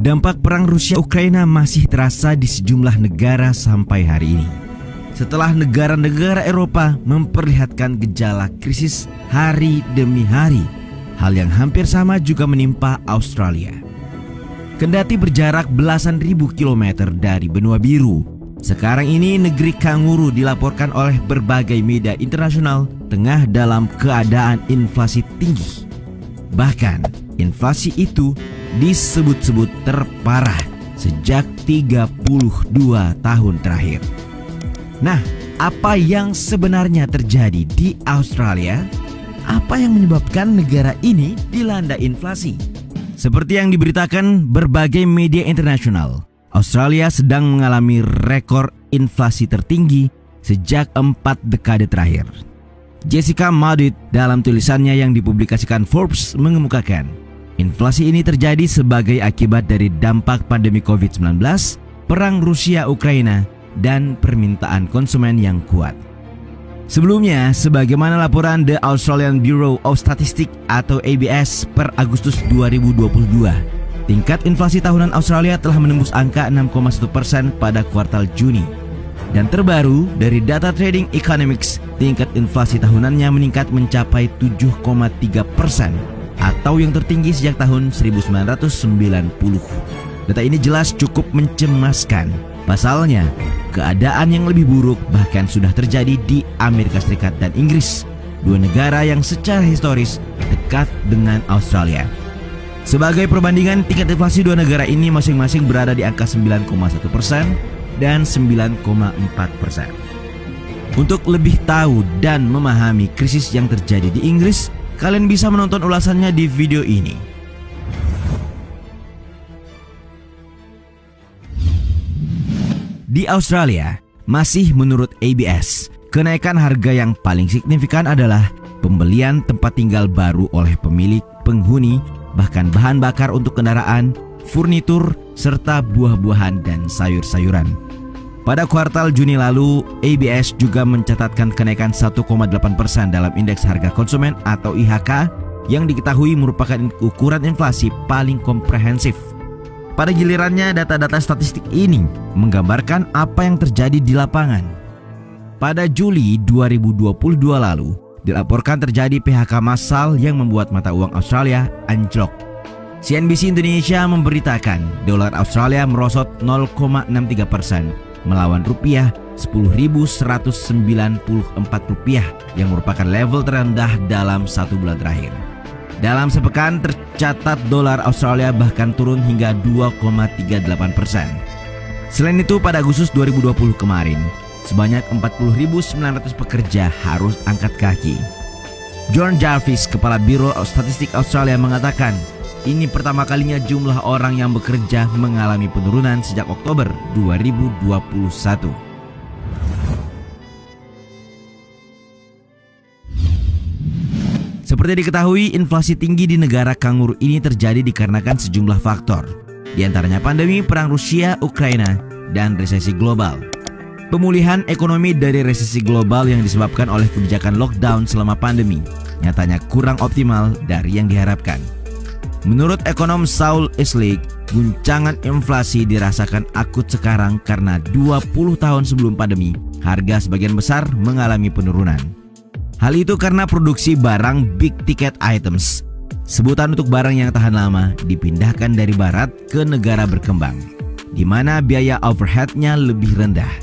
Dampak perang Rusia-Ukraina masih terasa di sejumlah negara sampai hari ini. Setelah negara-negara Eropa memperlihatkan gejala krisis hari demi hari, hal yang hampir sama juga menimpa Australia. Kendati berjarak belasan ribu kilometer dari benua biru, sekarang ini negeri kanguru dilaporkan oleh berbagai media internasional tengah dalam keadaan inflasi tinggi. Bahkan inflasi itu disebut-sebut terparah sejak 32 tahun terakhir. Nah, apa yang sebenarnya terjadi di Australia? Apa yang menyebabkan negara ini dilanda inflasi? Seperti yang diberitakan berbagai media internasional, Australia sedang mengalami rekor inflasi tertinggi sejak 4 dekade terakhir. Jessica Madrid dalam tulisannya yang dipublikasikan Forbes mengemukakan, inflasi ini terjadi sebagai akibat dari dampak pandemi COVID-19, perang Rusia-Ukraina, dan permintaan konsumen yang kuat. Sebelumnya, sebagaimana laporan The Australian Bureau of Statistics atau ABS per Agustus 2022, tingkat inflasi tahunan Australia telah menembus angka 6,1% pada kuartal Juni. Dan terbaru dari data Trading Economics, tingkat inflasi tahunannya meningkat mencapai 7,3% atau yang tertinggi sejak tahun 1990. Data ini jelas cukup mencemaskan. Pasalnya, keadaan yang lebih buruk bahkan sudah terjadi di Amerika Serikat dan Inggris, dua negara yang secara historis dekat dengan Australia. Sebagai perbandingan, tingkat inflasi dua negara ini masing-masing berada di angka 9,1% dan 9,4%. Untuk lebih tahu dan memahami krisis yang terjadi di Inggris, kalian bisa menonton ulasannya di video ini. Di Australia, masih menurut ABS, kenaikan harga yang paling signifikan adalah pembelian tempat tinggal baru oleh pemilik, penghuni, bahkan bahan bakar untuk kendaraan, furnitur, serta buah-buahan dan sayur-sayuran. Pada kuartal Juni lalu, ABS juga mencatatkan kenaikan 1,8% dalam indeks harga konsumen atau IHK yang diketahui merupakan ukuran inflasi paling komprehensif. Pada gilirannya, data-data statistik ini menggambarkan apa yang terjadi di lapangan. Pada Juli 2022 lalu, dilaporkan terjadi PHK massal yang membuat mata uang Australia anjlok. CNBC Indonesia memberitakan dolar Australia merosot 0,63% melawan rupiah 10.194 rupiah yang merupakan level terendah dalam 1 bulan terakhir. Dalam sepekan tercatat dolar Australia bahkan turun hingga 2,38%. Selain itu, pada Agustus 2020 kemarin, sebanyak 40.900 pekerja harus angkat kaki. John Jarvis, Kepala Biro Statistik Australia mengatakan, ini pertama kalinya jumlah orang yang bekerja mengalami penurunan sejak Oktober 2021. Seperti diketahui, inflasi tinggi di negara kanguru ini terjadi dikarenakan sejumlah faktor, di antaranya pandemi, perang Rusia-Ukraina, dan resesi global. Pemulihan ekonomi dari resesi global yang disebabkan oleh kebijakan lockdown selama pandemi nyatanya kurang optimal dari yang diharapkan. Menurut ekonom Saul Esley, guncangan inflasi dirasakan akut sekarang karena 20 tahun sebelum pandemi, harga sebagian besar mengalami penurunan. Hal itu karena produksi barang big ticket items, sebutan untuk barang yang tahan lama, dipindahkan dari barat ke negara berkembang, di mana biaya overhead-nya lebih rendah.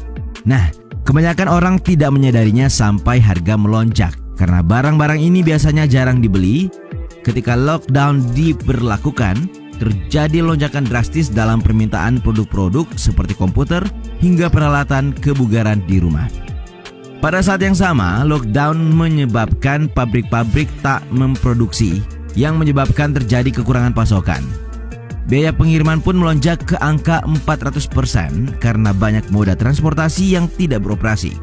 Nah, kebanyakan orang tidak menyadarinya sampai harga melonjak, karena barang-barang ini biasanya jarang dibeli. Ketika lockdown diberlakukan, terjadi lonjakan drastis dalam permintaan produk-produk seperti komputer hingga peralatan kebugaran di rumah. Pada saat yang sama, lockdown menyebabkan pabrik-pabrik tak memproduksi, yang menyebabkan terjadi kekurangan pasokan. Biaya pengiriman pun melonjak ke angka 400% karena banyak moda transportasi yang tidak beroperasi.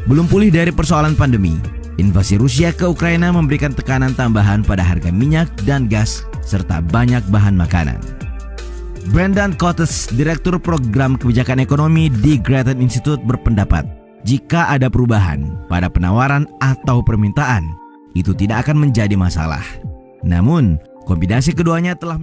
Belum pulih dari persoalan pandemi, invasi Rusia ke Ukraina memberikan tekanan tambahan pada harga minyak dan gas, serta banyak bahan makanan. Brendan Coates, Direktur Program Kebijakan Ekonomi di Grattan Institute berpendapat, jika ada perubahan pada penawaran atau permintaan, itu tidak akan menjadi masalah. Namun, kombinasi keduanya telah